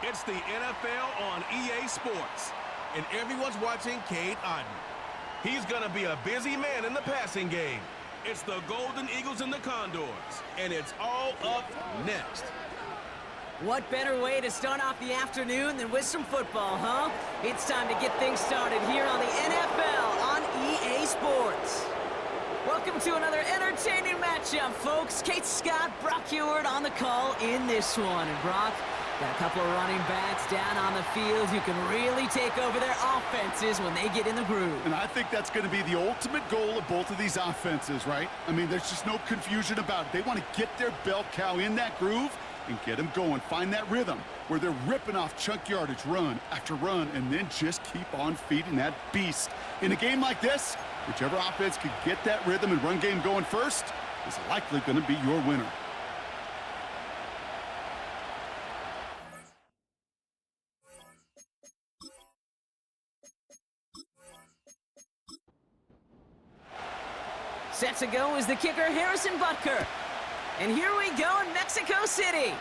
It's the NFL on EA Sports, and everyone's watching Cade Otton. He's going to be a busy man in the passing game. It's the Golden Eagles and the Condors, and it's all up next. What better way to start off the afternoon than with some football, huh? It's time to get things started here on the NFL on EA Sports. Welcome to another entertaining matchup, folks. Kate Scott, Brock Heward on the call in this one. And Brock, got a couple of running backs down on the field who can really take over their offenses when they get in the groove. And I think that's going to be the ultimate goal of both of these offenses, right? I mean, there's just no confusion about it. They want to get their bell cow in that groove and get them going. Find that rhythm where they're ripping off chunk yardage run after run and then just keep on feeding that beast. In a game like this, whichever offense could get that rhythm and run game going first is likely going to be your winner. Set to go is the kicker, Harrison Butker. And here we go in Mexico City.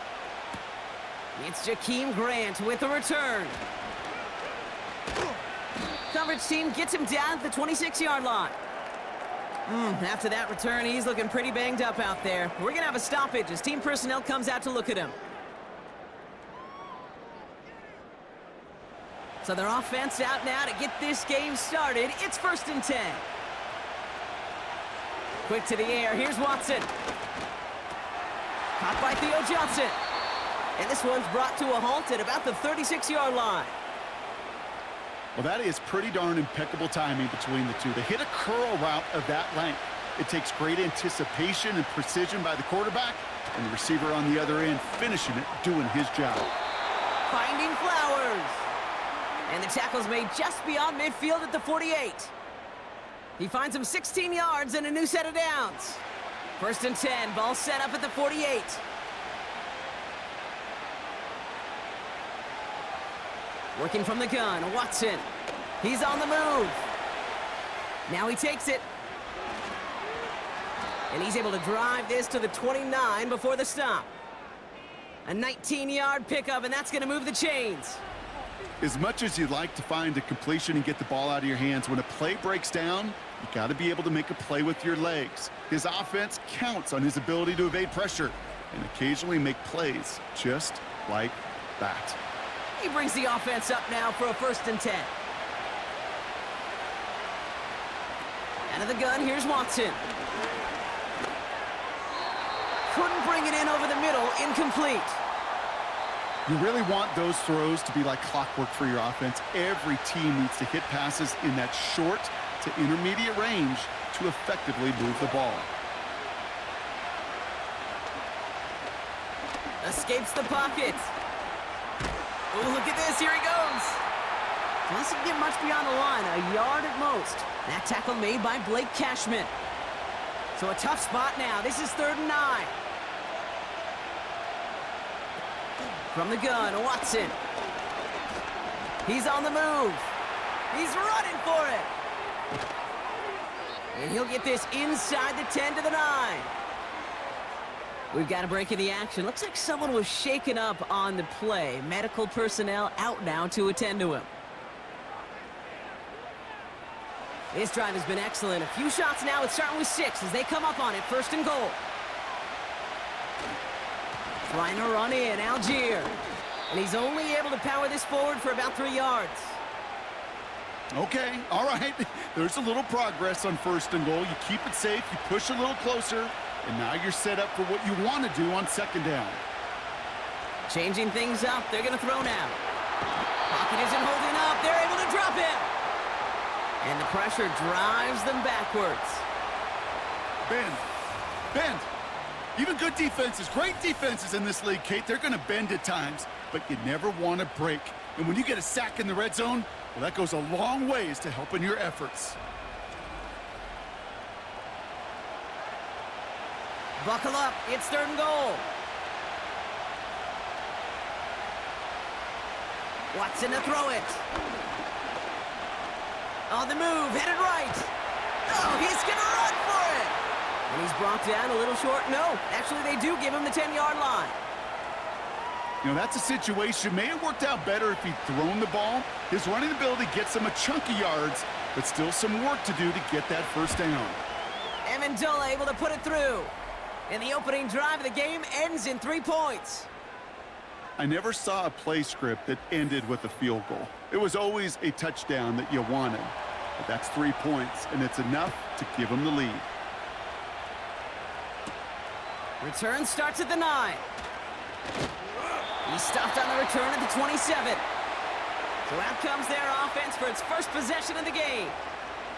It's Jakeem Grant with the return. Coverage team gets him down at the 26-yard line. After that return, he's looking pretty banged up out there. We're going to have a stoppage as team personnel comes out to look at him. So their offense out now to get this game started. It's 1st and 10. Quick to the air. Here's Watson. Caught by Theo Johnson. And this one's brought to a halt at about the 36-yard line. Well, that is pretty darn impeccable timing between the two. They hit a curl route of that length. It takes great anticipation and precision by the quarterback, and the receiver on the other end finishing it, doing his job. Finding Flowers. And the tackle's made just beyond midfield at the 48. He finds him 16 yards and a new set of downs. 1st and 10, ball set up at the 48. Working from the gun, Watson. He's on the move. Now he takes it. And he's able to drive this to the 29 before the stop. A 19-yard pickup, and that's going to move the chains. As much as you'd like to find a completion and get the ball out of your hands, when a play breaks down, you got to be able to make a play with your legs. His offense counts on his ability to evade pressure and occasionally make plays just like that. He brings the offense up now for a 1st and 10. Out of the gun, here's Watson. Couldn't bring it in over the middle, incomplete. You really want those throws to be like clockwork for your offense. Every team needs to hit passes in that short to intermediate range to effectively move the ball. Escapes the pocket. Oh, look at this. Here he goes. Doesn't get much beyond the line. A yard at most. That tackle made by Blake Cashman. So a tough spot now. This is 3rd and 9. From the gun, Watson. He's on the move. He's running for it. And he'll get this inside the 10 to the 9. We've got a break in the action. Looks like someone was shaken up on the play. Medical personnel out now to attend to him. This drive has been excellent. A few shots now. It's starting with 6 as they come up on it. 1st and goal. Trying to run in, Algier. And he's only able to power this forward for about 3 yards. Okay, all right. There's a little progress on 1st and goal. You keep it safe, you push a little closer, and now you're set up for what you want to do on 2nd down. Changing things up. They're going to throw now. Pocket isn't holding up. They're able to drop him. And the pressure drives them backwards. Bend. Bend. Even good defenses, great defenses in this league, Kate, they're going to bend at times, but you never want to break. And when you get a sack in the red zone, well, that goes a long ways to helping your efforts. Buckle up. It's 3rd and goal. Watson to throw it. On the move, headed right. Oh, he's going to run for it. And he's brought down a little short. No, actually they do give him the 10-yard line. You know, that's a situation. May have worked out better if he'd thrown the ball. His running ability gets him a chunk of yards, but still some work to do to get that first down. Amendola able to put it through. And the opening drive of the game ends in 3 points. I never saw a play script that ended with a field goal. It was always a touchdown that you wanted. But that's 3 points, and it's enough to give him the lead. Return starts at the 9. He stopped on the return at the 27. So out comes their offense for its first possession of the game.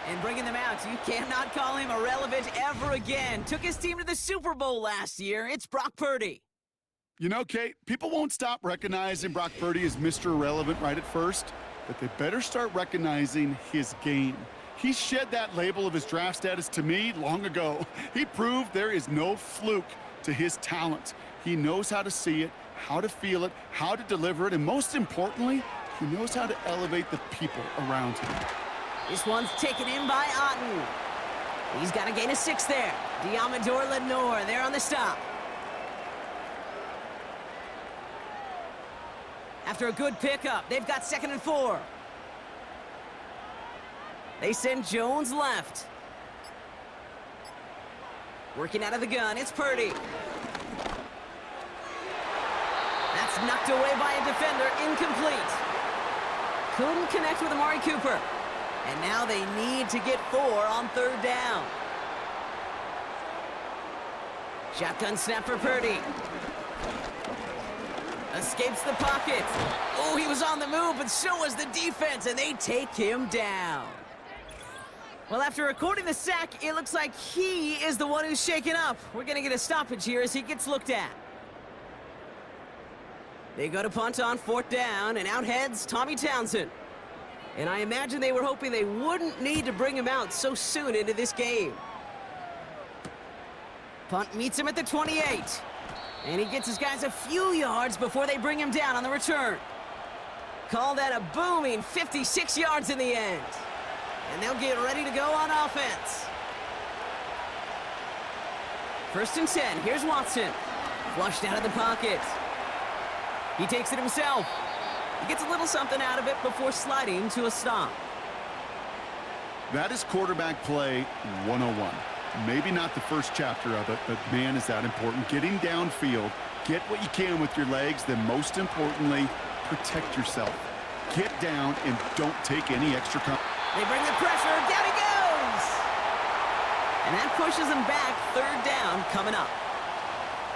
And bringing them out, you cannot call him irrelevant ever again. Took his team to the Super Bowl last year. It's Brock Purdy. You know, Kate, people won't stop recognizing Brock Purdy as Mr. Irrelevant right at first, but they better start recognizing his game. He shed that label of his draft status to me long ago. He proved there is no fluke to his talent. He knows how to see it, how to feel it, how to deliver it, and most importantly, he knows how to elevate the people around him. This one's taken in by Otten. He's got to gain a 6 there. Diamador Lenore there on the stop. After a good pickup, they've got 2nd and 4. They send Jones left. Working out of the gun, it's Purdy. That's knocked away by a defender, incomplete. Couldn't connect with Amari Cooper. And now they need to get 4 on 3rd down. Shotgun snap for Purdy. Escapes the pocket. Oh, he was on the move, but so was the defense, and they take him down. Well, after recording the sack, it looks like he is the one who's shaken up. We're going to get a stoppage here as he gets looked at. They go to punt on 4th down, and out heads Tommy Townsend. And I imagine they were hoping they wouldn't need to bring him out so soon into this game. Punt meets him at the 28. And he gets his guys a few yards before they bring him down on the return. Call that a booming 56 yards in the end. And they'll get ready to go on offense. 1st and 10. Here's Watson. Flushed out of the pocket. He takes it himself. He gets a little something out of it before sliding to a stop. That is quarterback play 101. Maybe not the first chapter of it, but man, is that important. Getting downfield, get what you can with your legs, then most importantly, protect yourself. Get down and don't take any extra time. They bring the pressure, down he goes! And that pushes him back, 3rd down coming up.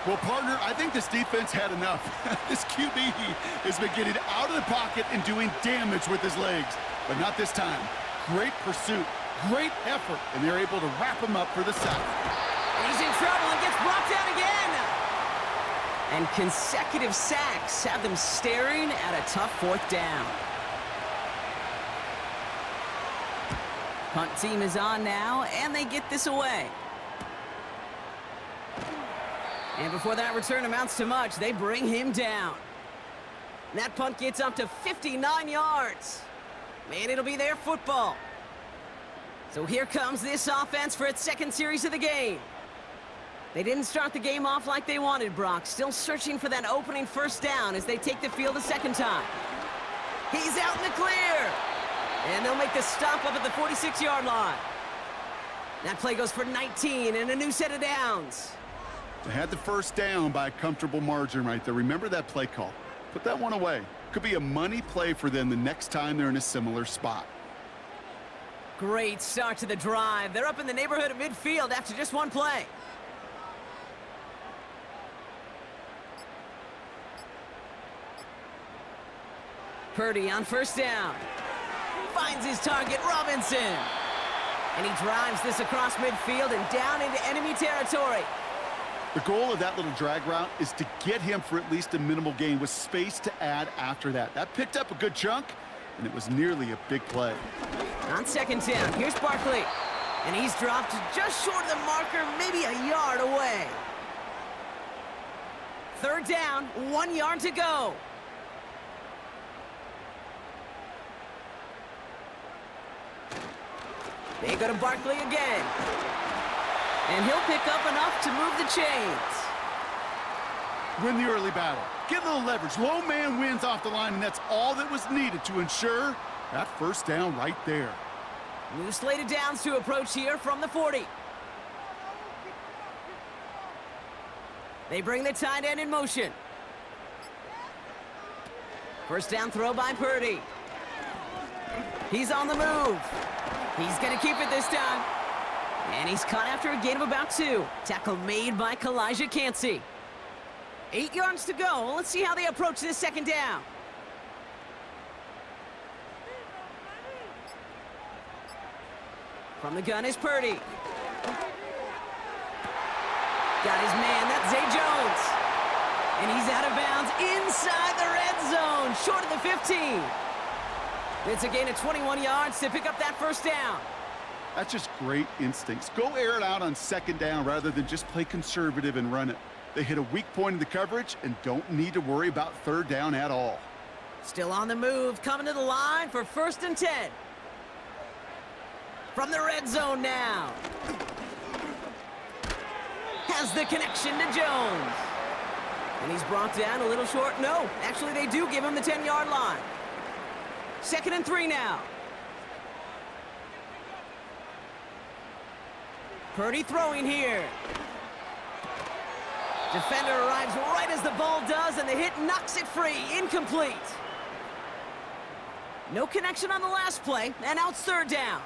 Well, partner, I think this defense had enough. This QB has been getting out of the pocket and doing damage with his legs, but not this time. Great pursuit, great effort, and they're able to wrap him up for the sack. And he's in trouble and gets brought down again. And consecutive sacks have them staring at a tough 4th down. Punt team is on now, and they get this away. And before that return amounts to much, they bring him down. And that punt gets up to 59 yards. Man, it'll be their football. So here comes this offense for its 2nd series of the game. They didn't start the game off like they wanted, Brock. Still searching for that opening 1st down as they take the field a 2nd time. He's out in the clear. And they'll make the stop up at the 46-yard line. That play goes for 19 and a new set of downs. They had the 1st down by a comfortable margin right there. Remember that play call. Put that one away. Could be a money play for them the next time they're in a similar spot. Great start to the drive. They're up in the neighborhood of midfield after just one play. Purdy on 1st down. Finds his target, Robinson. And he drives this across midfield and down into enemy territory. The goal of that little drag route is to get him for at least a minimal gain with space to add after that. That picked up a good chunk, and it was nearly a big play. On 2nd down, here's Barkley. And he's dropped just short of the marker, maybe a yard away. 3rd down, 1 yard to go. They go to Barkley again. And he'll pick up enough to move the chains. Win the early battle. Get a little leverage. Low man wins off the line, and that's all that was needed to ensure that first down right there. New slated downs to approach here from the 40. They bring the tight end in motion. First down throw by Purdy. He's on the move. He's going to keep it this time. And he's caught after a gain of about 2. Tackle made by Kalijah Cansey. 8 yards to go. Let's see how they approach this second down. From the gun is Purdy. Got his man, that's Zay Jones. And he's out of bounds inside the red zone, short of the 15. It's a gain of 21 yards to pick up that first down. That's just great instincts. Go air it out on second down rather than just play conservative and run it. They hit a weak point in the coverage and don't need to worry about third down at all. Still on the move, coming to the line for 1st and 10. From the red zone now. Has the connection to Jones. And he's brought down a little short. No, actually they do give him the 10-yard line. 2nd and 3 now. Purdy throwing here. Defender arrives right as the ball does, and the hit knocks it free. Incomplete. No connection on the last play, and out 3rd down.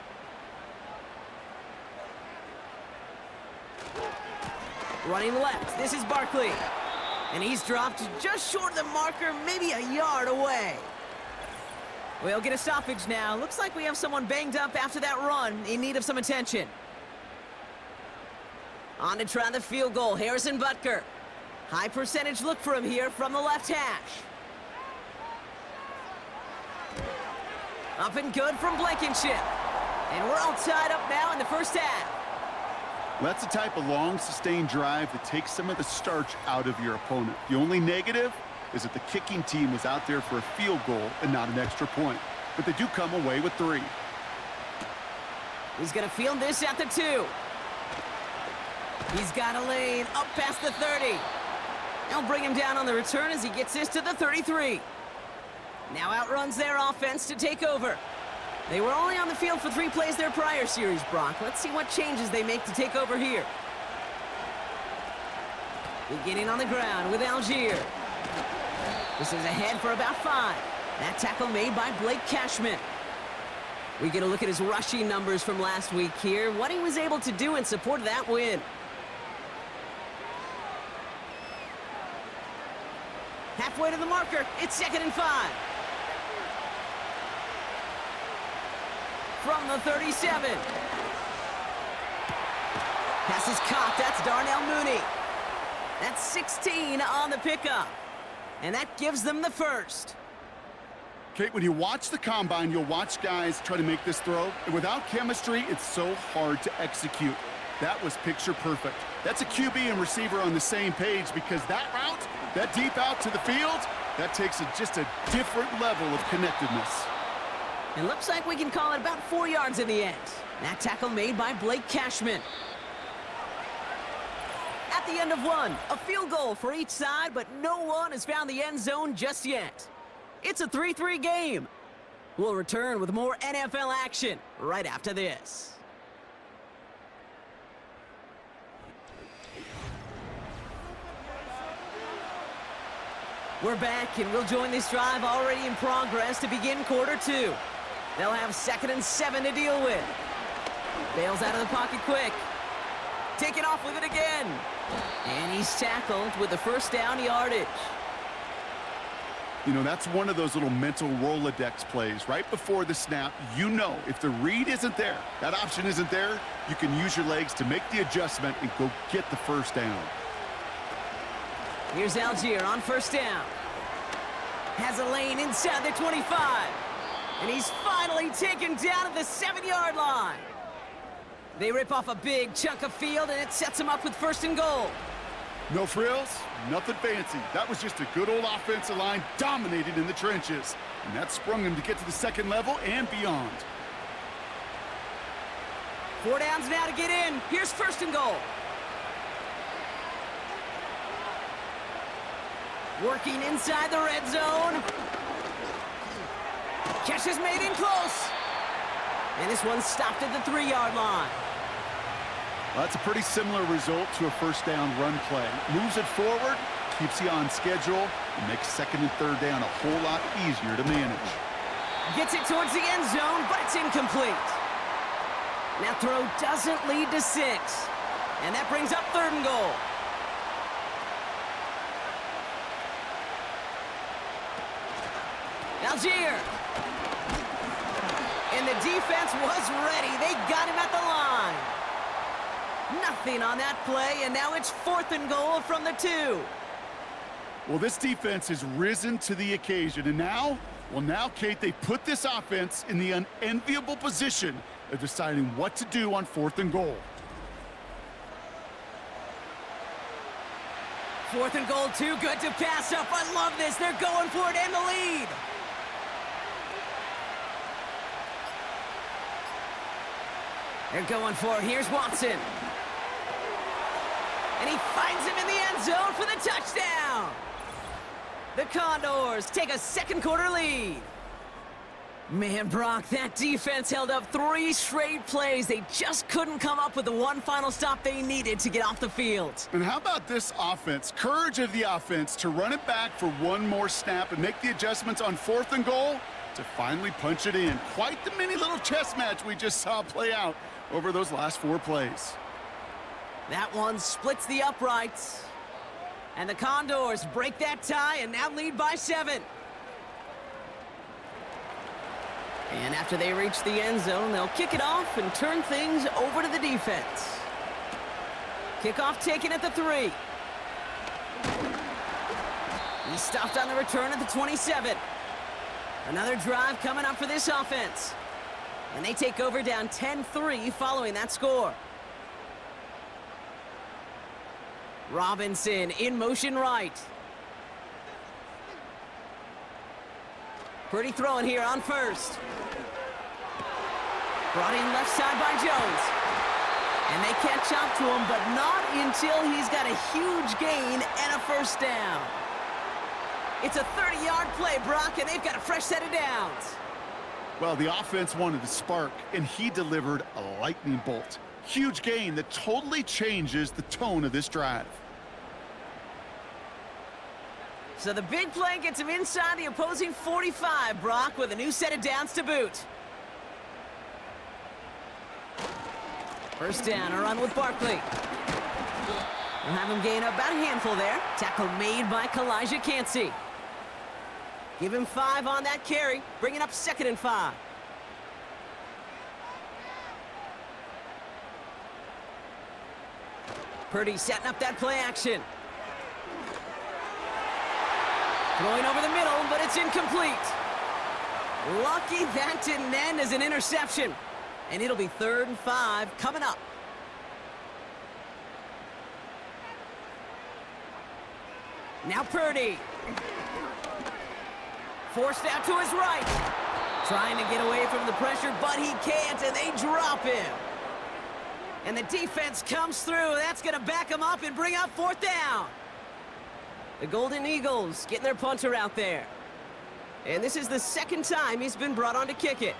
Running left, this is Barkley. And he's dropped just short of the marker, maybe a yard away. We'll get a stoppage now. Looks like we have someone banged up after that run, in need of some attention. On to try the field goal, Harrison Butker. High percentage look for him here from the left hash. Up and good from Blankenship. And we're all tied up now in the first half. That's the type of long, sustained drive that takes some of the starch out of your opponent. The only negative is that the kicking team was out there for a field goal and not an extra point. But they do come away with 3. He's going to field this at the 2. He's got a lane up past the 30. They'll bring him down on the return as he gets this to the 33. Now outruns their offense to take over. They were only on the field for 3 plays their prior series, Brock. Let's see what changes they make to take over here. Beginning on the ground with Algier. This is ahead for about 5. That tackle made by Blake Cashman. We get a look at his rushing numbers from last week here, what he was able to do in support of that win. Halfway to the marker, it's 2nd and 5. From the 37. Pass is caught, that's Darnell Mooney. That's 16 on the pickup. And that gives them the first. Kate, when you watch the combine, you'll watch guys try to make this throw. And without chemistry, it's so hard to execute. That was picture perfect. That's a QB and receiver on the same page because that route, that deep out to the field, that takes just a different level of connectedness. It looks like we can call it about 4 yards in the end. That tackle made by Blake Cashman. At the end of one, a field goal for each side, but no one has found the end zone just yet. It's a 3-3 game. We'll return with more NFL action right after this. We're back, and we'll join this drive already in progress to begin quarter 2. They'll have 2nd and 7 to deal with. Bails out of the pocket quick. Taking off with it again. And he's tackled with the first down yardage. You know, that's one of those little mental Rolodex plays. Right before the snap, you know if the read isn't there, that option isn't there, you can use your legs to make the adjustment and go get the first down. Here's Algier on first down. Has a lane inside the 25. And he's finally taken down at the 7-yard line. They rip off a big chunk of field, and it sets them up with 1st and goal. No frills, nothing fancy. That was just a good old offensive line dominated in the trenches. And that sprung him to get to the 2nd level and beyond. 4 downs now to get in. Here's 1st and goal. Working inside the red zone. Catch is made in close. And this one stopped at the 3-yard line. Well, that's a pretty similar result to a first down run play. Moves it forward, keeps you on schedule, and makes second and third down a whole lot easier to manage. Gets it towards the end zone, but it's incomplete. That throw doesn't lead to 6. And that brings up 3rd and goal. Algier. And the defense was ready. They got him at the line. Nothing on that play, and now it's 4th and goal from the 2. Well, this defense has risen to the occasion, and now, Kate, they put this offense in the unenviable position of deciding what to do on 4th and goal. 4th and goal, too good to pass up. I love this. They're going for it and the lead. They're going for it. Here's Watson. And he finds him in the end zone for the touchdown. The Condors take a second quarter lead. Man, Brock, that defense held up 3 straight plays. They just couldn't come up with the one final stop they needed to get off the field. And how about this offense? Courage of the offense to run it back for one more snap and make the adjustments on 4th and goal to finally punch it in. Quite the mini little chess match we just saw play out over those last 4 plays. That one splits the uprights. And the Condors break that tie and now lead by 7. And after they reach the end zone, they'll kick it off and turn things over to the defense. Kickoff taken at the 3. He's stopped on the return at the 27. Another drive coming up for this offense. And they take over down 10-3 following that score. Robinson in motion right. Pretty throwing here on 1st. Brought in left side by Jones. And they catch up to him, but not until he's got a huge gain and a 1st down. It's a 30-yard play, Brock, and they've got a fresh set of downs. Well, the offense wanted to spark, and he delivered a lightning bolt. Huge gain that totally changes the tone of this drive. So the big play gets him inside the opposing 45, Brock, with a new set of downs to boot. 1st down, a run with Barkley. We'll have him gain about a handful there. Tackle made by Kalijah Cansey. Give him 5 on that carry, bringing up 2nd and 5. Purdy setting up that play action. Throwing over the middle, but it's incomplete. Lucky that didn't end as an interception. And it'll be 3rd and 5 coming up. Now Purdy. Forced out to his right. Trying to get away from the pressure, but he can't, and they drop him. And the defense comes through. That's going to back him up and bring up 4th down. The Golden Eagles getting their punter out there. And this is the 2nd time he's been brought on to kick it.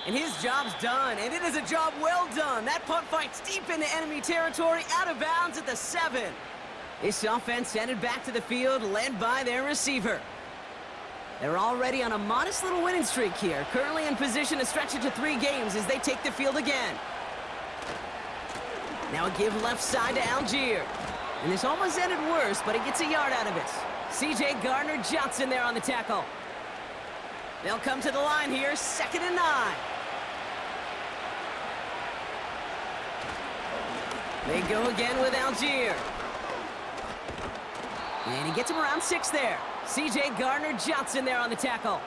And his job's done, and it is a job well done. That punt fight's deep into enemy territory, out of bounds at the 7. This offense headed back to the field, led by their receiver. They're already on a modest little winning streak here, currently in position to stretch it to 3 games as they take the field again. Now a give left side to Algier. And this almost ended worse, but he gets a yard out of it. C.J. Gardner-Johnson there on the tackle. They'll come to the line here, 2nd and 9. They go again with Algier. And he gets him around 6 there. C.J. Gardner-Johnson there on the tackle.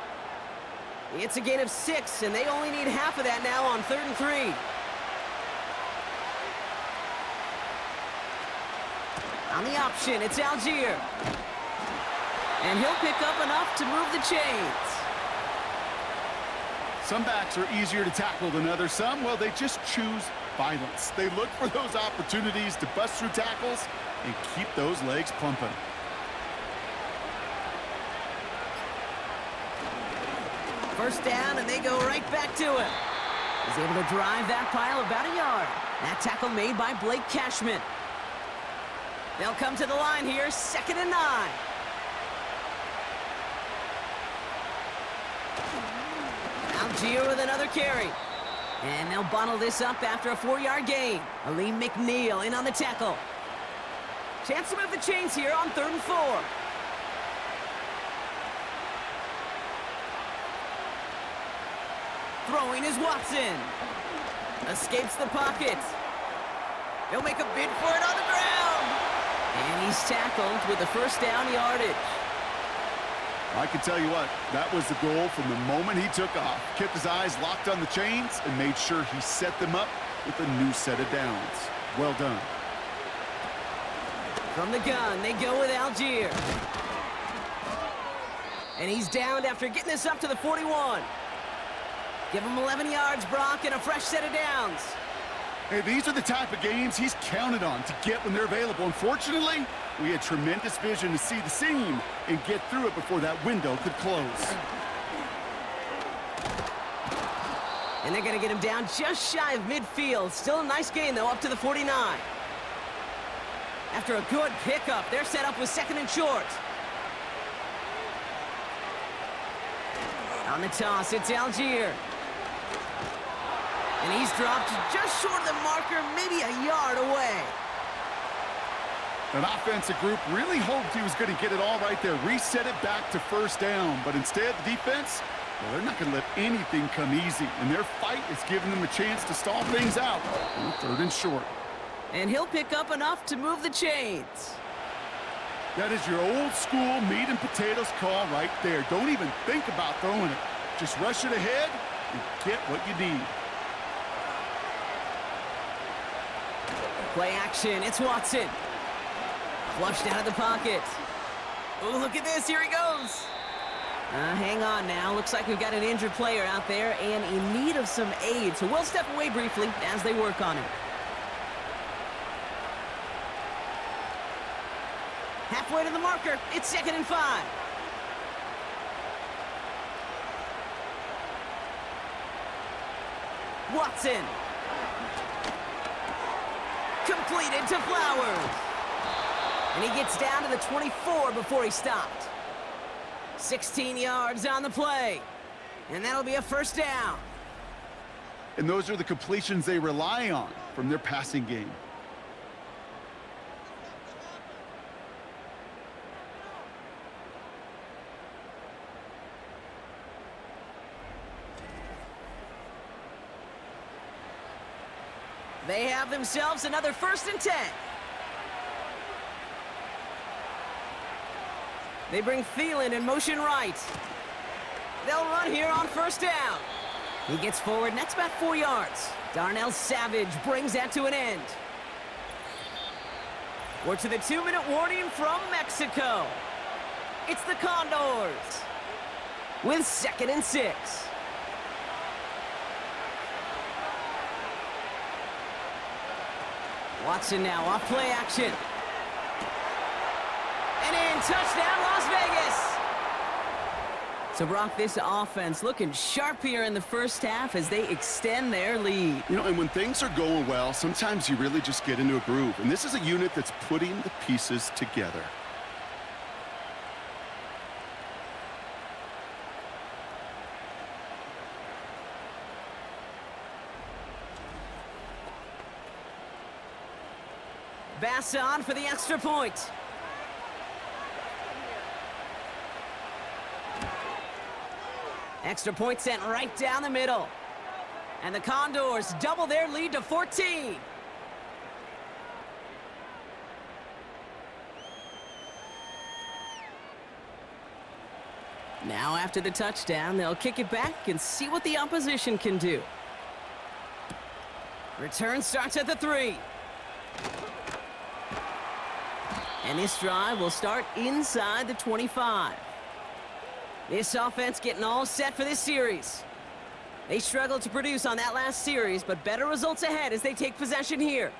It's a gain of 6, and they only need half of that now on 3rd and 3. On the option, it's Algier. And he'll pick up enough to move the chains. Some backs are easier to tackle than others. Some, well, they just choose violence. They look for those opportunities to bust through tackles and keep those legs pumping. First down, and they go right back to him. He's able to drive that pile about a yard. That tackle made by Blake Cashman. They'll come to the line here, 2nd and 9. Algier with another carry. And they'll bottle this up after a 4-yard gain. Aleem McNeil in on the tackle. Chance to move the chains here on 3rd and 4. Throwing is Watson. Escapes the pocket. He'll make a bid for it on the ground. And he's tackled with the first down yardage. I can tell you what, that was the goal from the moment he took off. Kept his eyes locked on the chains and made sure he set them up with a new set of downs. Well done. From the gun, they go with Algier. And he's downed after getting this up to the 41. Give him 11 yards, Brock, and a fresh set of downs. Hey, these are the type of games he's counted on to get when they're available. Unfortunately, we had tremendous vision to see the seam and get through it before that window could close. And they're going to get him down just shy of midfield. Still a nice gain, though, up to the 49. After a good pickup, they're set up with 2nd and short. On the toss, it's Algier. And he's dropped just short of the marker, maybe a yard away. An offensive group really hoped he was going to get it all right there, reset it back to 1st down. But instead, the defense, well, they're not going to let anything come easy. And their fight is giving them a chance to stall things out on 3rd and short. And he'll pick up enough to move the chains. That is your old school meat and potatoes call right there. Don't even think about throwing it. Just rush it ahead and get what you need. Play action, it's Watson. Flushed out of the pocket. Oh, look at this, here he goes. Hang on now, looks like we've got an injured player out there and in need of some aid. So we'll step away briefly as they work on him. Halfway to the marker, it's 2nd and 5. Watson. Completed to Flowers. And he gets down to the 24 before he stopped. 16 yards on the play. And that'll be a 1st down. And those are the completions they rely on from their passing game. They have themselves another 1st and 10. They bring Thielen in motion right. They'll run here on 1st down. He gets forward, and that's about 4 yards. Darnell Savage brings that to an end. We're to the 2-minute warning from Mexico. It's the Condors with 2nd and 6. Watson now off play action. And in, touchdown Las Vegas. So Brock, this offense looking sharp here in the 1st half as they extend their lead. You know, and when things are going well, sometimes you really just get into a groove. And this is a unit that's putting the pieces together. Bass on for the extra point. Extra point sent right down the middle. And the Condors double their lead to 14. Now after the touchdown, they'll kick it back and see what the opposition can do. Return starts at the 3. And this drive will start inside the 25. This offense getting all set for this series. They struggled to produce on that last series, but better results ahead as they take possession here.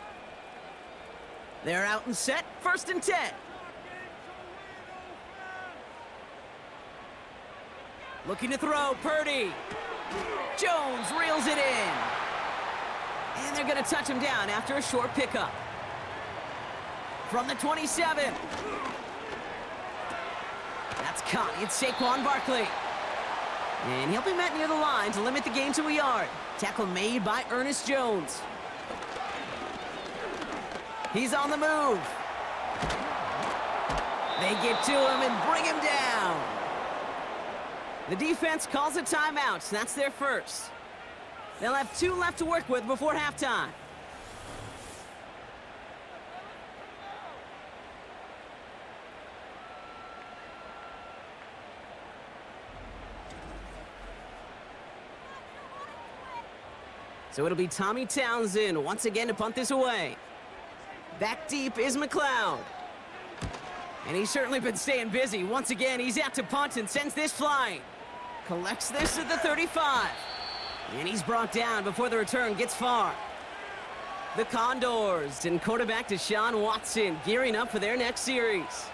They're out and set, 1st and 10. Looking to throw, Purdy. Jones reels it in. And they're going to touch him down after a short pickup. From the 27. That's caught. It's Saquon Barkley. And he'll be met near the line to limit the gain to a yard. Tackle made by Ernest Jones. He's on the move. They get to him and bring him down. The defense calls a timeout, so that's their first. They'll have 2 left to work with before halftime. So it'll be Tommy Townsend once again to punt this away. Back deep is McLeod. And he's certainly been staying busy. Once again, he's out to punt and sends this flying. Collects this at the 35. And he's brought down before the return gets far. The Condors and quarterback Deshaun Watson gearing up for their next series.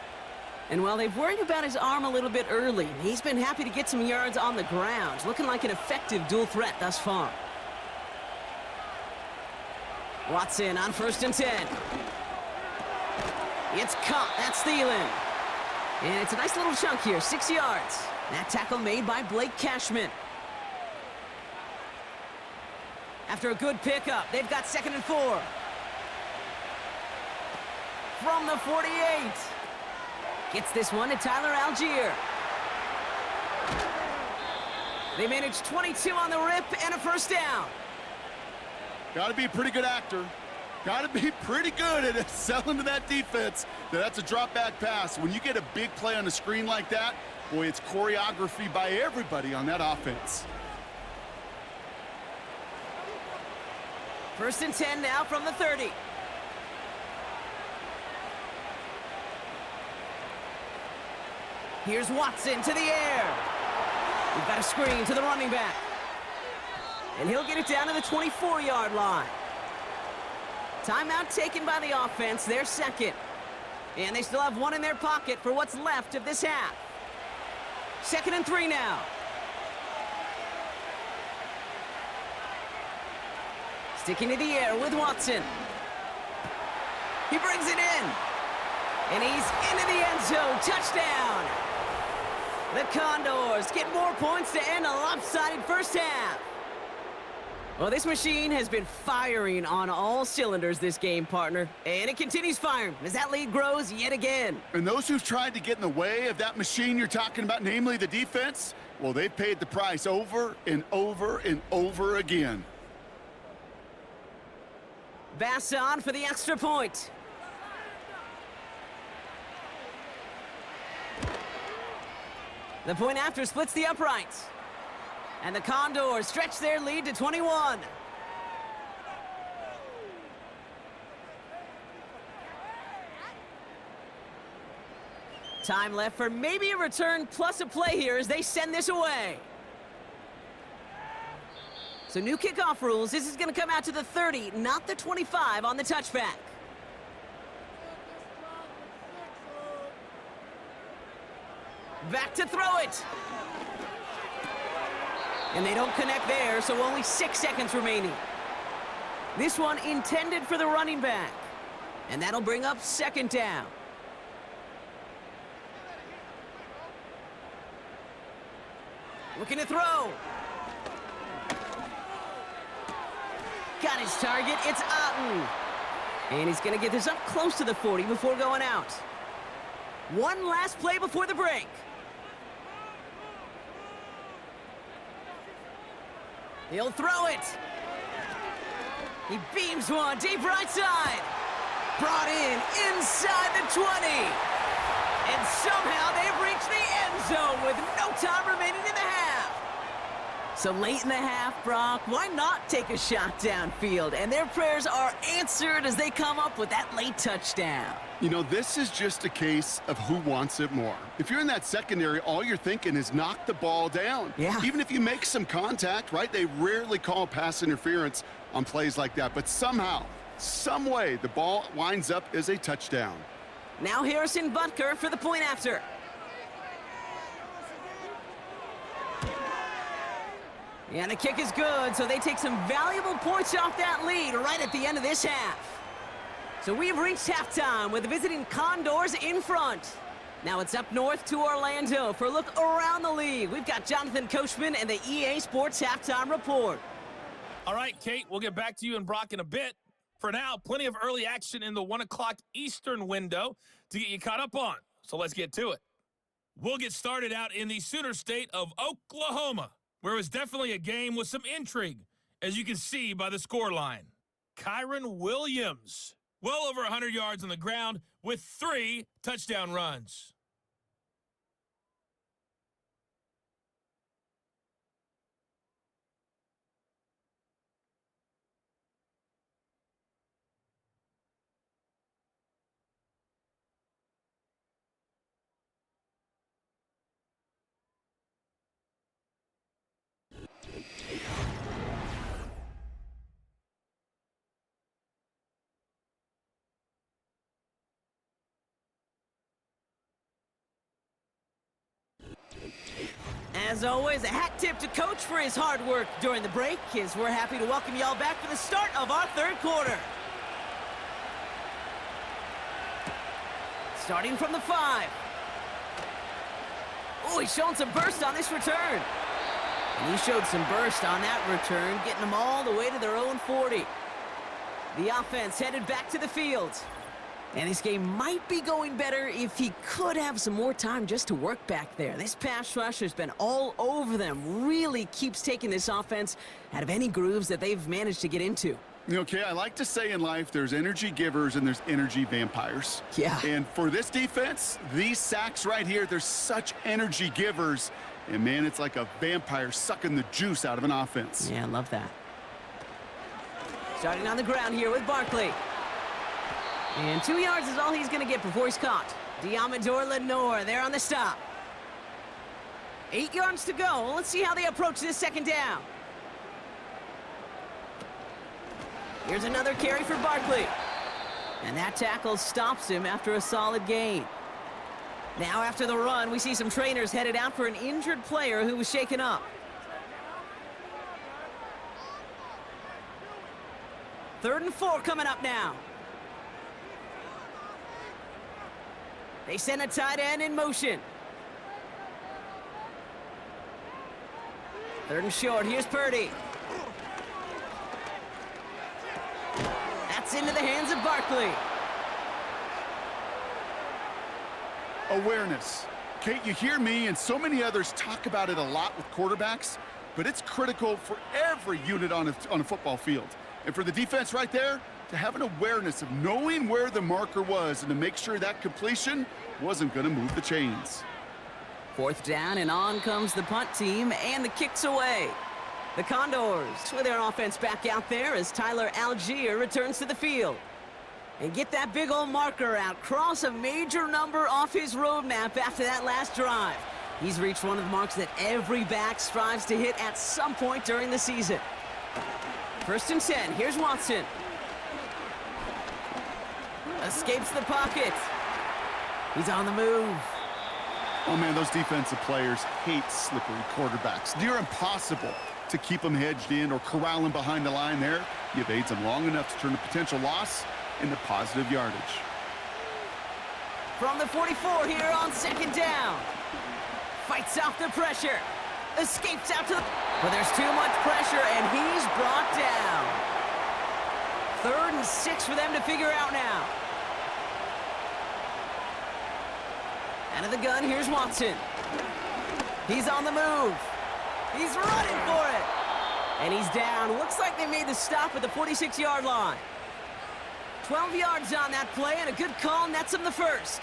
And while they've worried about his arm a little bit early, he's been happy to get some yards on the ground, looking like an effective dual threat thus far. Watson on 1st and 10. It's caught. That's Thielen. And it's a nice little chunk here, 6 yards. That tackle made by Blake Cashman. After a good pickup, they've got 2nd and 4. From the 48. Gets this one to Tyler Algier. They managed 22 on the rip and a 1st down. Got to be a pretty good actor. Got to be pretty good at selling to that defense. That's a drop-back pass. When you get a big play on the screen like that, boy, it's choreography by everybody on that offense. 1st and 10 now from the 30. Here's Watson to the air. We've got a screen to the running back. And he'll get it down to the 24-yard line. Timeout taken by the offense, their 2nd. And they still have 1 in their pocket for what's left of this half. 2nd and 3 now. Sticking to the air with Watson. He brings it in. And he's into the end zone. Touchdown. The Condors get more points to end a lopsided first half. Well, this machine has been firing on all cylinders this game, partner. And it continues firing as that lead grows yet again. And those who've tried to get in the way of that machine you're talking about, namely the defense, well, they've paid the price over and over and over again. Bass on for the extra point. The point after splits the uprights. And the Condors stretch their lead to 21. Time left for maybe a return plus a play here as they send this away. So new kickoff rules. This is going to come out to the 30, not the 25 on the touchback. Back to throw it. And they don't connect there, so only 6 seconds remaining. This one intended for the running back. And that'll bring up 2nd down. Looking to throw. Got his target. It's Otten. And he's going to get this up close to the 40 before going out. One last play before the break. He'll throw it. He beams one deep right side. Brought in inside the 20. And somehow they've reached the end zone with no time remaining in the half. So late in the half, Brock, why not take a shot downfield? And their prayers are answered as they come up with that late touchdown. You know, this is just a case of who wants it more. If you're in that secondary, all you're thinking is knock the ball down. Yeah. Even if you make some contact, right? They rarely call pass interference on plays like that. But somehow, some way, the ball winds up as a touchdown. Now Harrison Butker for the point after. And the kick is good, so they take some valuable points off that lead right at the end of this half. So we've reached halftime with the visiting Condors in front. Now it's up north to Orlando for a look around the league. We've got Jonathan Coachman and the EA Sports Halftime Report. All right, Kate, we'll get back to you and Brock in a bit. For now, plenty of early action in the 1 o'clock Eastern window to get you caught up on. So let's get to it. We'll get started out in the Sooner state of Oklahoma, where it was definitely a game with some intrigue, as you can see by the scoreline. Kyron Williams, well over 100 yards on the ground with 3 touchdown runs. As always, a hat tip to Coach for his hard work during the break, as we're happy to welcome y'all back for the start of our third quarter. Starting from the 5. Oh, he's showing some burst on this return. And he showed some burst on that return, getting them all the way to their own 40. The offense headed back to the field. And this game might be going better if he could have some more time just to work back there. This pass rush has been all over them. Really keeps taking this offense out of any grooves that they've managed to get into. Okay, I like to say in life there's energy givers and there's energy vampires. Yeah. And for this defense, these sacks right here, they're such energy givers. And, man, it's like a vampire sucking the juice out of an offense. Yeah, I love that. Starting on the ground here with Barkley. And 2 yards is all he's going to get before he's caught. Diamador Lenore there on the stop. 8 yards to go. Let's see how they approach this second down. Here's another carry for Barkley. And that tackle stops him after a solid gain. Now after the run, we see some trainers headed out for an injured player who was shaken up. 3rd and 4 coming up now. They send a tight end in motion. 3rd and short. Here's Purdy. That's into the hands of Barkley. Awareness. Kate, you hear me and so many others talk about it a lot with quarterbacks, but it's critical for every unit on a football field. And for the defense right there, to have an awareness of knowing where the marker was and to make sure that completion wasn't going to move the chains. 4th down, and on comes the punt team, and the kick's away. The Condors with their offense back out there as Tyler Algier returns to the field. And get that big old marker out. Cross a major number off his roadmap after that last drive. He's reached one of the marks that every back strives to hit at some point during the season. 1st and 10. Here's Watson. Escapes the pocket. He's on the move. Oh, man, those defensive players hate slippery quarterbacks. Near impossible to keep them hedged in or corral them behind the line there. He evades them long enough to turn a potential loss into positive yardage. From the 44 here on 2nd down. Fights off the pressure. Escapes out to the... But there's too much pressure, and he's brought down. 3rd and 6 for them to figure out now. Out of the gun, here's Watson. He's on the move. He's running for it. And he's down. Looks like they made the stop at the 46-yard line. 12 yards on that play, and a good call nets him the first.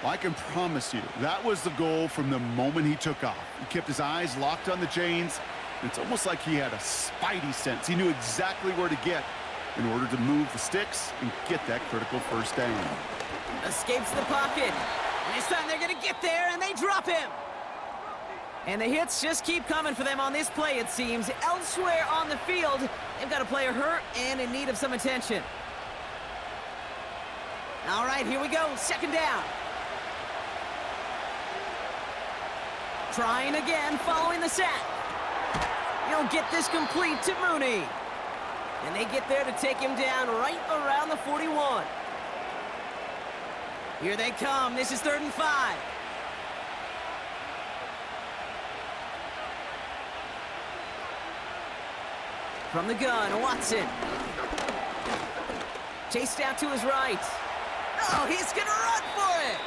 Well, I can promise you, that was the goal from the moment he took off. He kept his eyes locked on the chains, It's almost like he had a spidey sense. He knew exactly where to get in order to move the sticks and get that critical first down. Escapes the pocket. And this time they're going to get there, and they drop him. And the hits just keep coming for them on this play, it seems. Elsewhere on the field, they've got a player hurt and in need of some attention. All right, here we go. Second down. Trying again, following the sack. He'll get this complete to Mooney. And they get there to take him down right around the 41. Here they come. This is 3rd and 5. From the gun, Watson. Chased out to his right. Oh, he's going to run for it.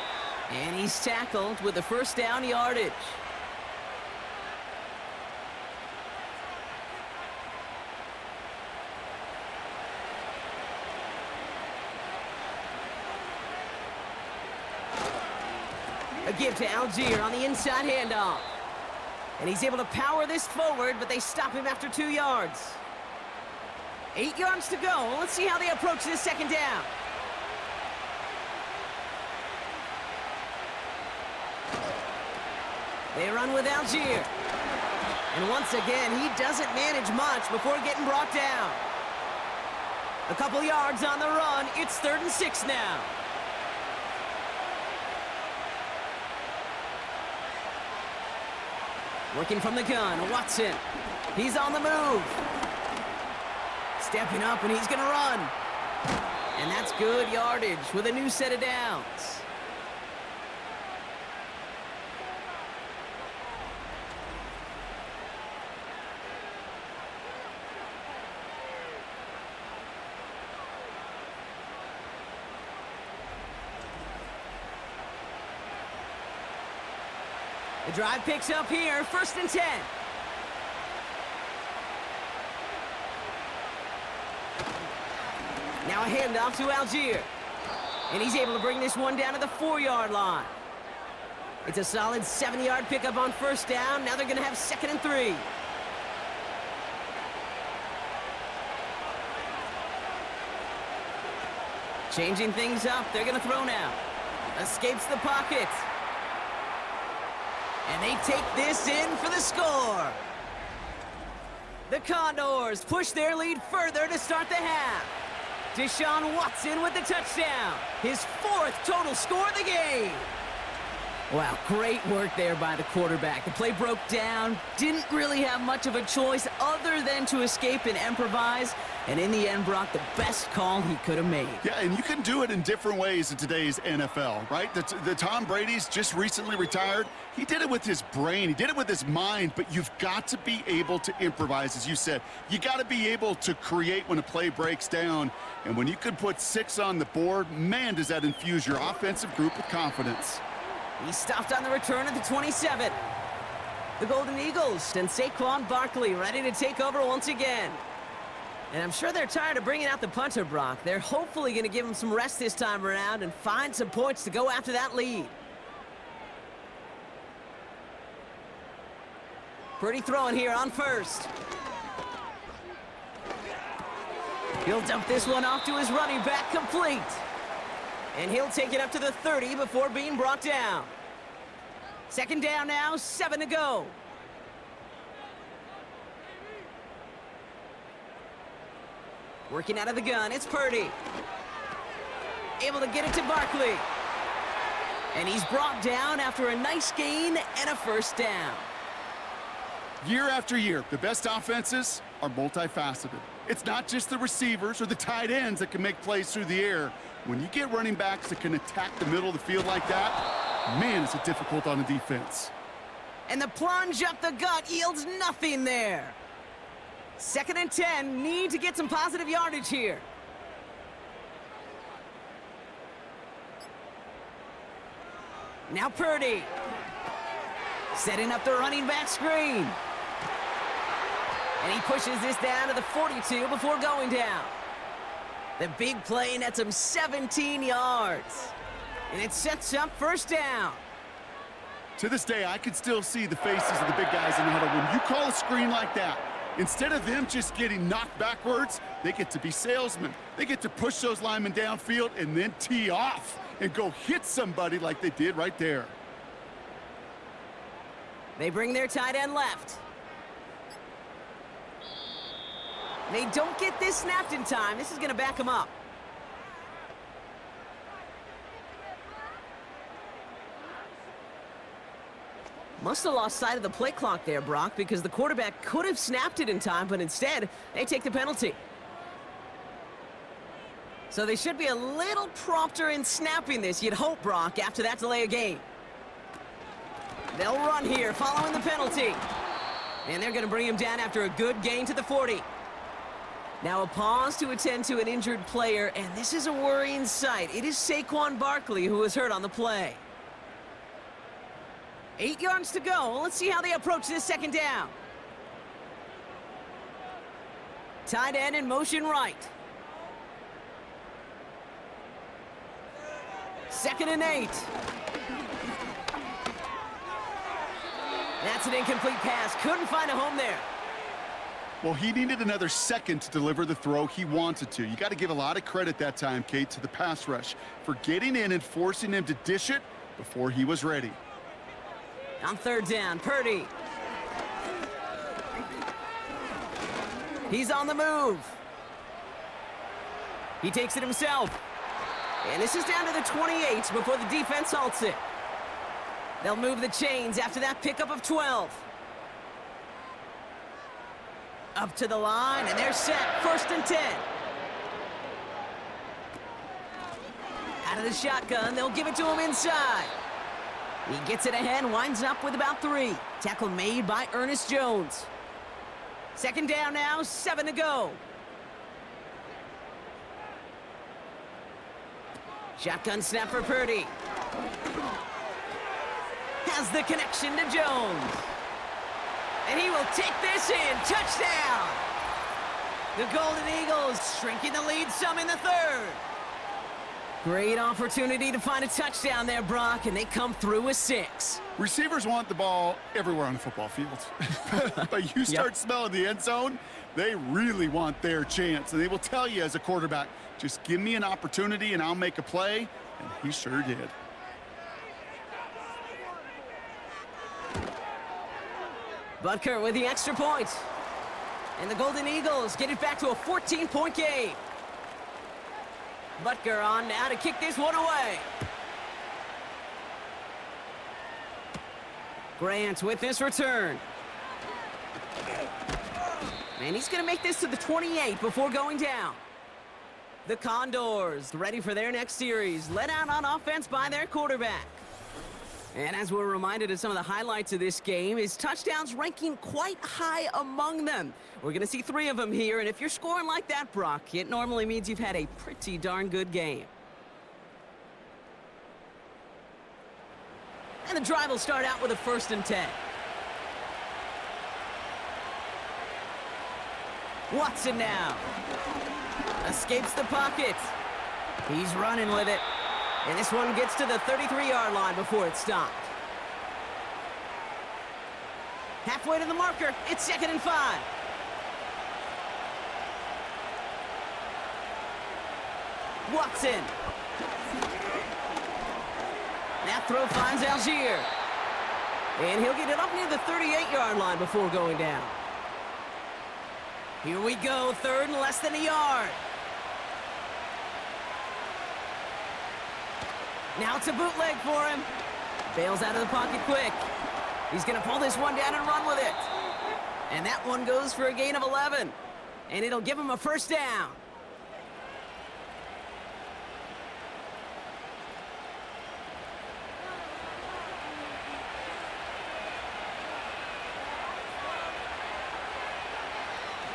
And he's tackled with the first down yardage. A give to Algier on the inside handoff. And he's able to power this forward, but they stop him after 2 yards. 8 yards to go. Let's see how they approach this second down. They run with Algier. And once again, he doesn't manage much before getting brought down. A couple yards on the run. It's 3rd and 6 now. Working from the gun, Watson. He's on the move. Stepping up, and he's going to run. And that's good yardage with a new set of downs. The drive picks up here, 1st and 10. Now a handoff to Algier. And he's able to bring this one down to the 4-yard line. It's a solid 7-yard pickup on first down. Now they're going to have 2nd and 3. Changing things up, they're going to throw now. Escapes the pocket. And they take this in for the score. The Condors push their lead further to start the half. Deshaun Watson with the touchdown. His 4th total score of the game. Wow, great work there by the quarterback. The play broke down. Didn't really have much of a choice other than to escape and improvise. And in the end, brought the best call he could have made. Yeah, and you can do it in different ways in today's NFL, right? The Tom Brady's just recently retired. He did it with his brain. He did it with his mind. But you've got to be able to improvise, as you said. You got to be able to create when a play breaks down. And when you can put 6 on the board, man, does that infuse your offensive group with confidence. He stopped on the return at the 27. The Golden Eagles and Saquon Barkley ready to take over once again. And I'm sure they're tired of bringing out the punter, Brock. They're hopefully going to give him some rest this time around and find some points to go after that lead. Pretty throwing here on first. He'll dump this one off to his running back, complete. And he'll take it up to the 30 before being brought down. 2nd down now, 7 to go. Working out of the gun, it's Purdy. Able to get it to Barkley. And he's brought down after a nice gain and a first down. Year after year, the best offenses are multifaceted. It's not just the receivers or the tight ends that can make plays through the air. When you get running backs that can attack the middle of the field like that, man, is it difficult on the defense. And the plunge up the gut yields nothing there. 2nd and 10, need to get some positive yardage here. Now Purdy. Setting up the running back screen. And he pushes this down to the 42 before going down. The big play nets him 17 yards. And it sets up first down. To this day, I can still see the faces of the big guys in the huddle. When you call a screen like that, instead of them just getting knocked backwards, they get to be salesmen. They get to push those linemen downfield and then tee off and go hit somebody like they did right there. They bring their tight end left. They don't get this snapped in time. This is going to back them up. Must have lost sight of the play clock there, Brock, because the quarterback could have snapped it in time, but instead, they take the penalty. So they should be a little prompter in snapping this, you'd hope, Brock, after that delay of game. They'll run here, following the penalty. And they're going to bring him down after a good gain to the 40. Now a pause to attend to an injured player, and this is a worrying sight. It is Saquon Barkley who was hurt on the play. 8 yards to go. Let's see how they approach this second down. Tight end in motion right. 2nd and 8. That's an incomplete pass. Couldn't find a home there. Well, he needed another second to deliver the throw he wanted to. You got to give a lot of credit that time, Kate, to the pass rush for getting in and forcing him to dish it before he was ready. On 3rd down, Purdy. He's on the move. He takes it himself. And this is down to the 28 before the defense halts it. They'll move the chains after that pickup of 12. Up to the line, and they're set. 1st and 10. Out of the shotgun, they'll give it to him inside. He gets it ahead, winds up with about 3. Tackle made by Ernest Jones. 2nd down now, 7 to go. Shotgun snap for Purdy. Has the connection to Jones. And he will take this in. Touchdown! The Golden Eagles shrinking the lead some in the 3rd. Great opportunity to find a touchdown there, Brock, and they come through with 6. Receivers want the ball everywhere on the football field. But you start smelling the end zone, they really want their chance. And they will tell you as a quarterback, just give me an opportunity and I'll make a play. And he sure did. Butker with the extra point. And the Golden Eagles get it back to a 14-point game. Butker on now to kick this one away. Grant with this return. And he's going to make this to the 28 before going down. The Condors ready for their next series, led out on offense by their quarterback. And as we're reminded of some of the highlights of this game, his touchdowns ranking quite high among them. We're going to see 3 of them here, and if you're scoring like that, Brock, it normally means you've had a pretty darn good game. And the drive will start out with a 1st and 10. Watson now. Escapes the pocket. He's running with it. And this one gets to the 33-yard line before it's stopped. Halfway to the marker, it's 2nd and 5. Watson. That throw finds Algier. And he'll get it up near the 38-yard line before going down. Here we go, 3rd and less than a yard. Now it's a bootleg for him. Bails out of the pocket quick. He's going to pull this one down and run with it. And that one goes for a gain of 11. And it'll give him a 1st down.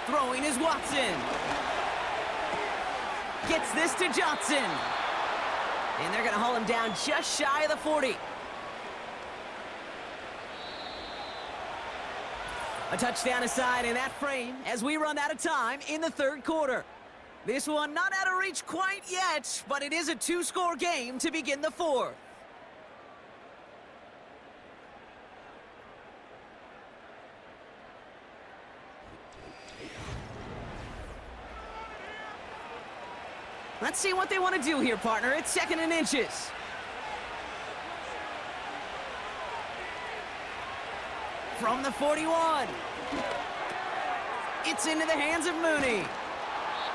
Throwing is Watson. Gets this to Johnson. And they're going to haul him down just shy of the 40. A touchdown aside in that frame as we run out of time in the 3rd quarter. This one not out of reach quite yet, but it is a 2-score game to begin the 4th. Let's see what they want to do here, partner. It's 2nd and inches. From the 41. It's into the hands of Mooney.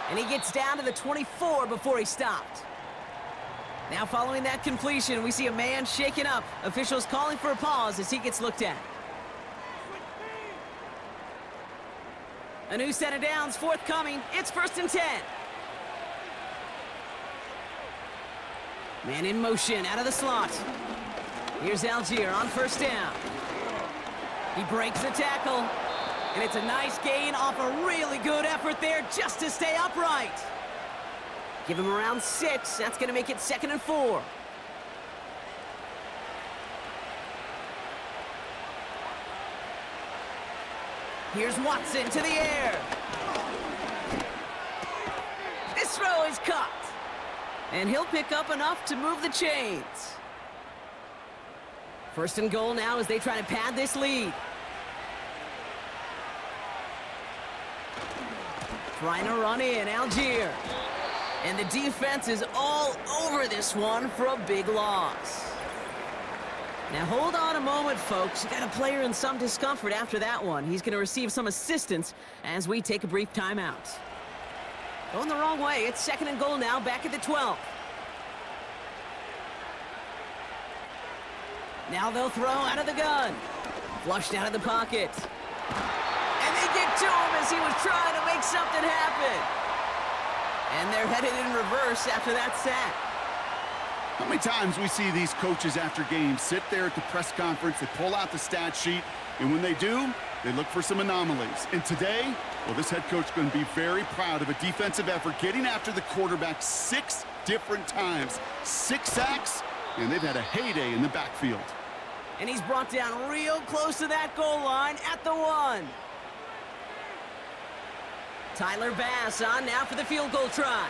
And he gets down to the 24 before he stopped. Now following that completion, we see a man shaken up. Officials calling for a pause as he gets looked at. A new set of downs forthcoming. It's 1st and 10. Man in motion out of the slot. Here's Algier on 1st down. He breaks the tackle. And it's a nice gain off a really good effort there just to stay upright. Give him around 6. That's going to make it 2nd and 4. Here's Watson to the air. This throw is caught. And he'll pick up enough to move the chains. 1st and goal now as they try to pad this lead. Trying to run in, Algier. And the defense is all over this one for a big loss. Now hold on a moment, folks. You got a player in some discomfort after that one. He's going to receive some assistance as we take a brief timeout. Going the wrong way. It's 2nd and goal now, back at the 12. Now they'll throw out of the gun. Flushed out of the pocket. And they get to him as he was trying to make something happen. And they're headed in reverse after that sack. How many times we see these coaches after games sit there at the press conference, they pull out the stat sheet, and when they do, they look for some anomalies. And today, well, this head coach is going to be very proud of a defensive effort, getting after the quarterback 6 different times. 6 sacks, and they've had a heyday in the backfield. And he's brought down real close to that goal line at the 1. Tyler Bass on now for the field goal try.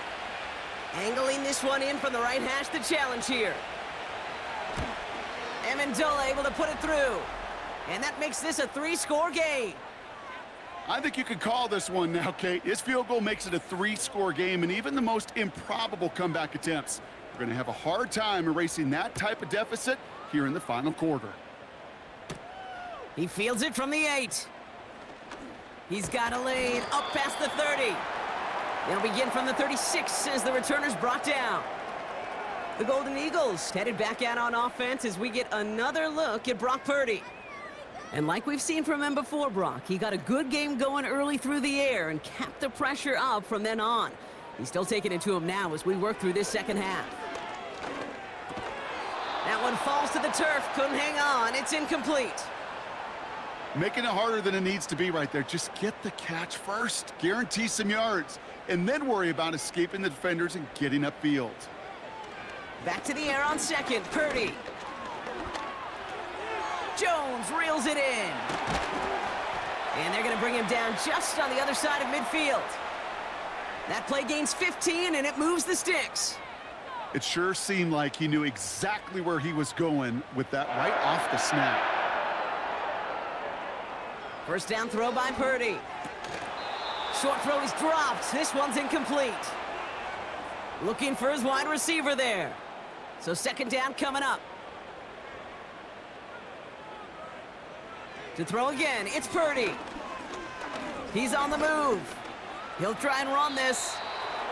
Angling this one in from the right hash, the challenge here. Amendola able to put it through. And that makes this a 3-score game. I think you could call this one now, Kate. His field goal makes it a 3-score game, and even the most improbable comeback attempts are going to have a hard time erasing that type of deficit here in the final quarter. He fields it from the 8. He's got a lane up past the 30. They'll begin from the 36 as the returner's brought down. The Golden Eagles headed back out on offense as we get another look at Brock Purdy. And like we've seen from him before, Brock, he got a good game going early through the air and kept the pressure up from then on. He's still taking it to him now as we work through this second half. That one falls to the turf, couldn't hang on, it's incomplete. Making it harder than it needs to be right there. Just get the catch first, guarantee some yards, and then worry about escaping the defenders and getting upfield. Back to the air on 2nd, Purdy. Jones reels it in. And they're going to bring him down just on the other side of midfield. That play gains 15, and it moves the sticks. It sure seemed like he knew exactly where he was going with that right off the snap. First down throw by Purdy. Short throw is dropped. This one's incomplete. Looking for his wide receiver there. So 2nd down coming up. To throw again, it's Purdy. He's on the move. He'll try and run this.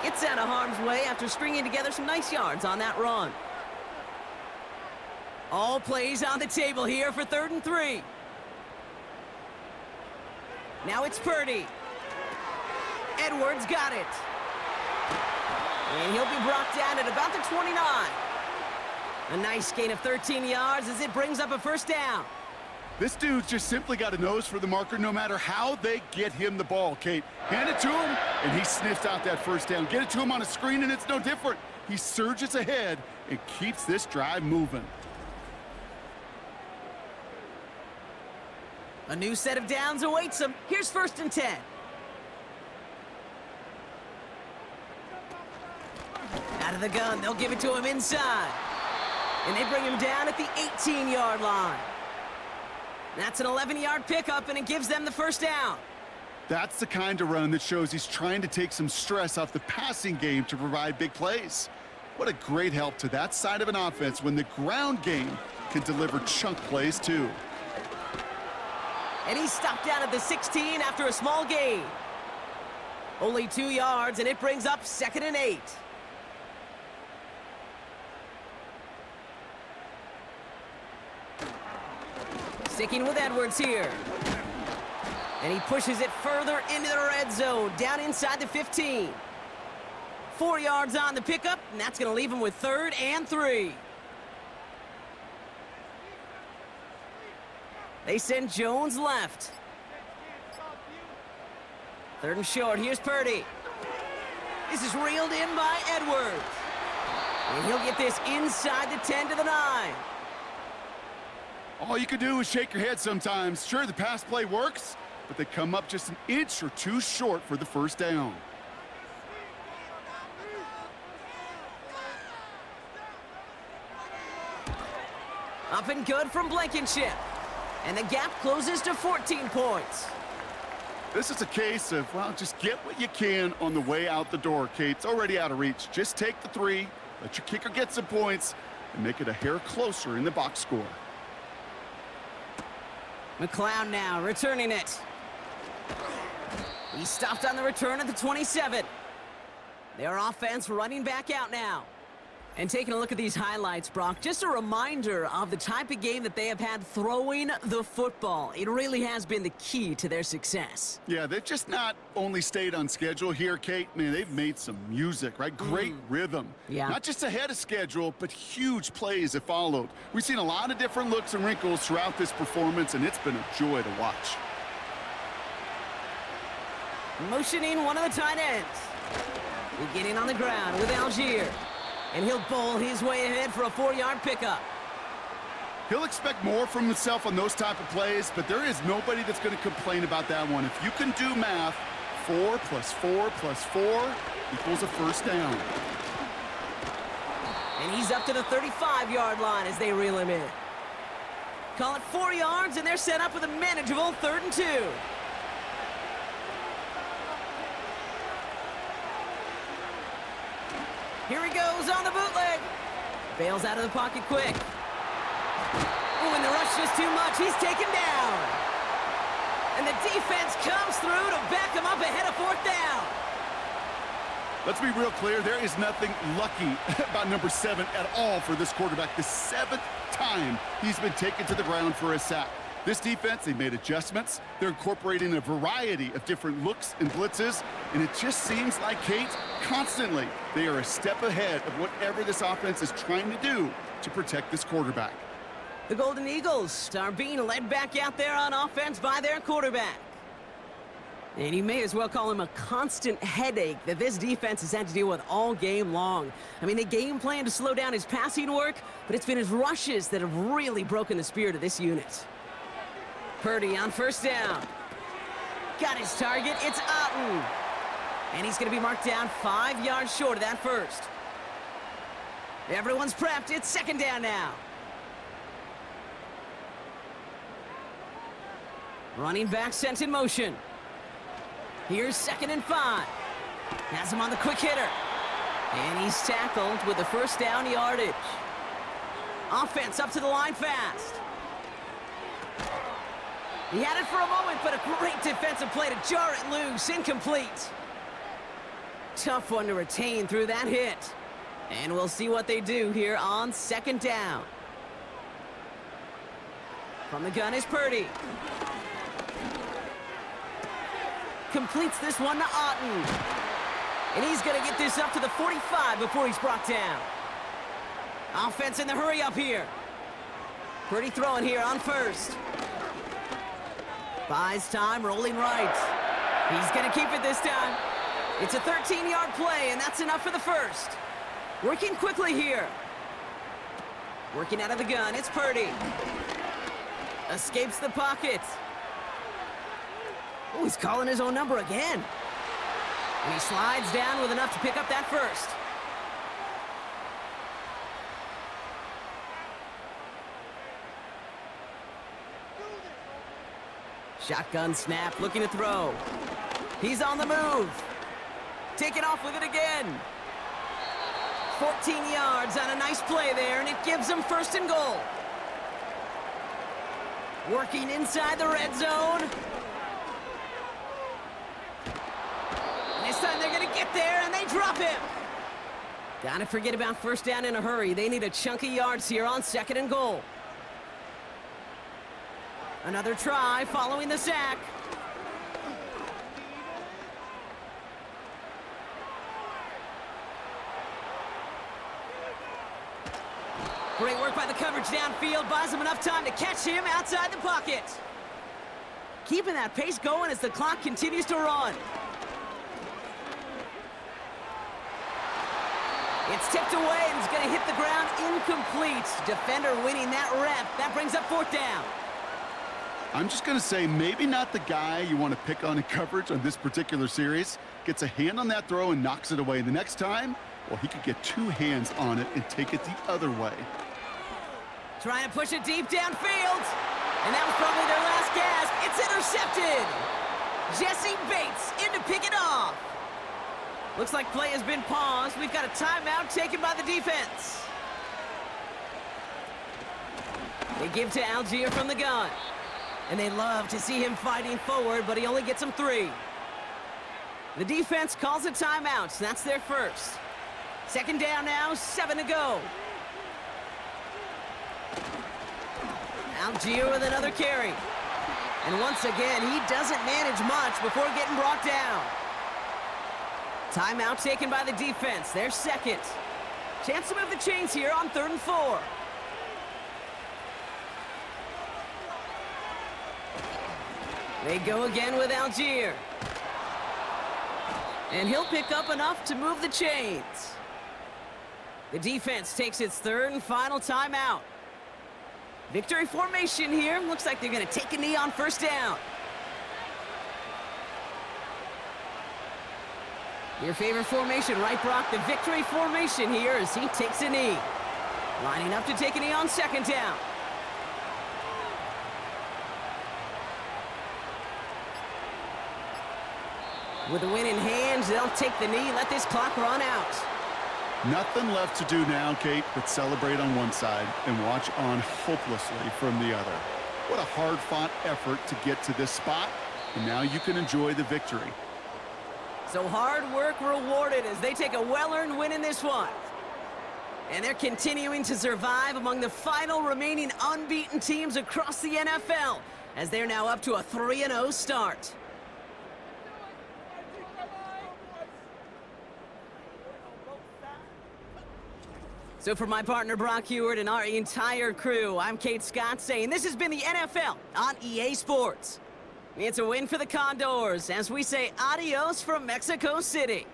It's out of harm's way after stringing together some nice yards on that run. All plays on the table here for 3rd and 3. Now it's Purdy. Edwards got it. And he'll be brought down at about the 29. A nice gain of 13 yards as it brings up a 1st down. This dude's just simply got a nose for the marker no matter how they get him the ball, Kate. Hand it to him, and he sniffs out that 1st down. Get it to him on a screen, and it's no different. He surges ahead and keeps this drive moving. A new set of downs awaits him. Here's 1st and 10. Out of the gun, they'll give it to him inside. And they bring him down at the 18-yard line. That's an 11-yard pickup, and it gives them the 1st down. That's the kind of run that shows he's trying to take some stress off the passing game to provide big plays. What a great help to that side of an offense when the ground game can deliver chunk plays too. And he's stopped down at the 16 after a small gain. Only 2 yards, and it brings up 2nd and 8. Sticking with Edwards here. And he pushes it further into the red zone, down inside the 15. 4 yards on the pickup, and that's going to leave him with 3rd and 3. They send Jones left. 3rd and short. Here's Purdy. This is reeled in by Edwards. And he'll get this inside the 10 to the 9. All you can do is shake your head sometimes. Sure, the pass play works, but they come up just an inch or two short for the first down. Up and good from Blankenship. And the gap closes to 14 points. This is a case of, well, just get what you can on the way out the door, Kate. It's already out of reach. Just take the 3, let your kicker get some points, and make it a hair closer in the box score. McLeod now returning it. He stopped on the return at the 27. Their offense running back out now. And taking a look at these highlights, Brock, just a reminder of the type of game that they have had throwing the football. It really has been the key to their success. Yeah, they've just not only stayed on schedule here, Kate. Man, they've made some music, right? Great rhythm. Yeah. Not just ahead of schedule, but huge plays have followed. We've seen a lot of different looks and wrinkles throughout this performance, and it's been a joy to watch. Motioning one of the tight ends. Beginning on the ground with Algier. And he'll bowl his way ahead for a 4-yard pickup. He'll expect more from himself on those type of plays, but there is nobody that's going to complain about that one. If you can do math, 4 plus 4 plus 4 equals a first down. And he's up to the 35-yard line as they reel him in. Call it 4 yards, and they're set up with a manageable 3rd and 2. Here he goes on the bootleg. Bails out of the pocket quick. Oh, and the rush is too much. He's taken down. And the defense comes through to back him up ahead of 4th down. Let's be real clear. There is nothing lucky about number 7 at all for this quarterback. The 7th time he's been taken to the ground for a sack. This defense, they made adjustments. They're incorporating a variety of different looks and blitzes, and it just seems like, Kate, constantly they are a step ahead of whatever this offense is trying to do to protect this quarterback. The Golden Eagles are being led back out there on offense by their quarterback. And you may as well call him a constant headache that this defense has had to deal with all game long. I mean, they game plan to slow down his passing work, but it's been his rushes that have really broken the spirit of this unit. Purdy on 1st down. Got his target. It's Otten. And he's going to be marked down 5 yards short of that first. Everyone's prepped. It's 2nd down now. Running back sent in motion. Here's 2nd and 5. Has him on the quick hitter. And he's tackled with the 1st down yardage. Offense up to the line fast. He had it for a moment, but a great defensive play to jar it loose. Incomplete. Tough one to retain through that hit. And we'll see what they do here on 2nd down. From the gun is Purdy. Completes this one to Otten. And he's going to get this up to the 45 before he's brought down. Offense in the hurry up here. Purdy throwing here on 1st. Buys time, rolling right. He's going to keep it this time. It's a 13-yard play, and that's enough for the 1st. Working quickly here. Working out of the gun, it's Purdy. Escapes the pocket. Oh, he's calling his own number again. And he slides down with enough to pick up that 1st. Shotgun snap, looking to throw. He's on the move. Taking off with it again. 14 yards on a nice play there, and it gives them first and goal. Working inside the red zone. And this time they're going to get there, and they drop him. Gotta forget about first down in a hurry. They need a chunk of yards here on second and goal. Another try following the sack. Great work by the coverage downfield. Buys him enough time to catch him outside the pocket. Keeping that pace going as the clock continues to run. It's tipped away and it's going to hit the ground incomplete. Defender winning that rep. That brings up fourth down. I'm just going to say maybe not the guy you want to pick on in coverage on this particular series. Gets a hand on that throw and knocks it away. The next time, well, he could get two hands on it and take it the other way. Trying to push it deep downfield. And that was probably their last gasp. It's intercepted. Jesse Bates in to pick it off. Looks like play has been paused. We've got a timeout taken by the defense. They give to Algier from the gun. And they love to see him fighting forward, but he only gets them 3. The defense calls a timeout. That's their first. Second down now, 7 to go. Algier with another carry. And once again, he doesn't manage much before getting brought down. Timeout taken by the defense. Their second. Chance to move the chains here on 3rd and 4. They go again with Algier. And he'll pick up enough to move the chains. The defense takes its 3rd and final timeout. Victory formation here. Looks like they're going to take a knee on first down. Your favorite formation, right, Brock? The victory formation here as he takes a knee. Lining up to take a knee on second down. With the win in hand, they'll take the knee, let this clock run out. Nothing left to do now, Kate, but celebrate on one side and watch on hopelessly from the other. What a hard-fought effort to get to this spot, and now you can enjoy the victory. So hard work rewarded as they take a well-earned win in this one. And they're continuing to survive among the final remaining unbeaten teams across the NFL as they're now up to a 3-0 start. So for my partner Brock Heward and our entire crew, I'm Kate Scott saying this has been the NFL on EA Sports. It's a win for the Condors as we say adios from Mexico City.